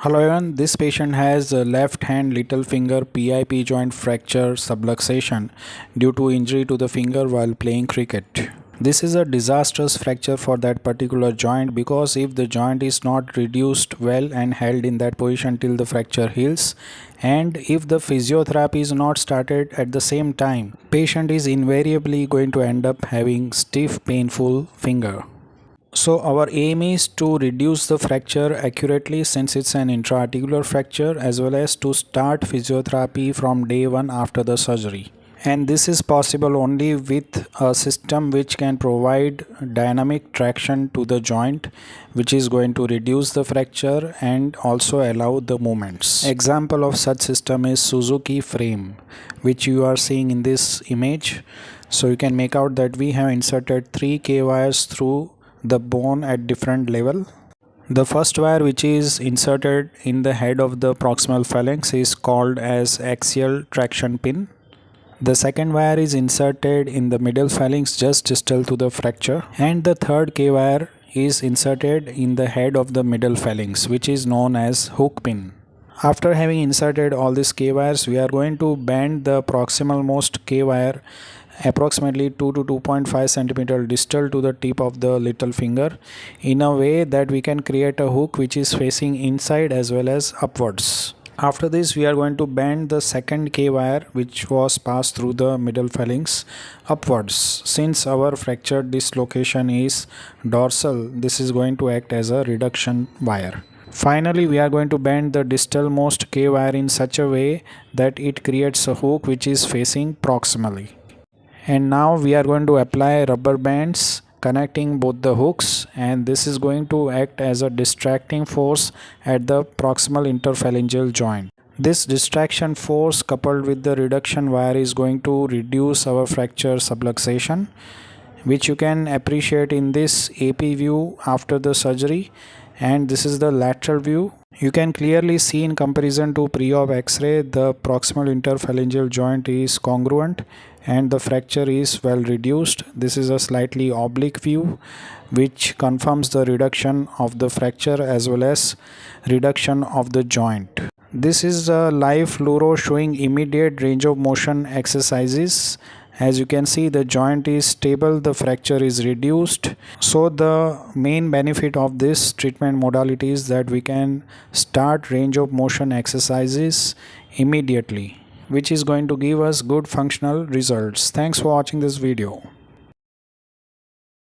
Hello everyone, this patient has a left hand little finger PIP joint fracture subluxation due to injury to the finger while playing cricket. This is a disastrous fracture for that particular joint because if the joint is not reduced well and held in that position till the fracture heals, and if the physiotherapy is not started at the same time, patient is invariably going to end up having stiff painful finger. So our aim is to reduce the fracture accurately since it's an intra-articular fracture, as well as to start physiotherapy from day one after the surgery. And this is possible only with a system which can provide dynamic traction to the joint, which is going to reduce the fracture and also allow the movements. Example of such system is Suzuki Frame, which you are seeing in this image. So you can make out that we have inserted 3 K wires through the bone at different level. The first wire, which is inserted in the head of the proximal phalanx, is called as axial traction pin. The second wire is inserted in the middle phalanx just distal to the fracture, and the third K wire is inserted in the head of the middle phalanx, which is known as hook pin. After having inserted all these K wires, we are going to bend the proximal most K wire approximately 2 to 2.5 cm distal to the tip of the little finger in a way that we can create a hook which is facing inside as well as upwards. After this, we are going to bend the second K wire which was passed through the middle phalanx upwards. Since our fractured dislocation is dorsal, this is going to act as a reduction wire. Finally, we are going to bend the distal most K wire in such a way that it creates a hook which is facing proximally. And now we are going to apply rubber bands connecting both the hooks, and this is going to act as a distracting force at the proximal interphalangeal joint. This distraction force coupled with the reduction wire is going to reduce our fracture subluxation, which you can appreciate in this AP view after the surgery, and this is the lateral view. You can clearly see in comparison to pre-op X-ray, the proximal interphalangeal joint is congruent and the fracture is well reduced. This is a slightly oblique view which confirms the reduction of the fracture as well as reduction of the joint. This is a live fluoro showing immediate range of motion exercises. As you can see, the joint is stable, the fracture is reduced. So the main benefit of this treatment modality is that we can start range of motion exercises immediately, which is going to give us good functional results. Thanks for watching this video.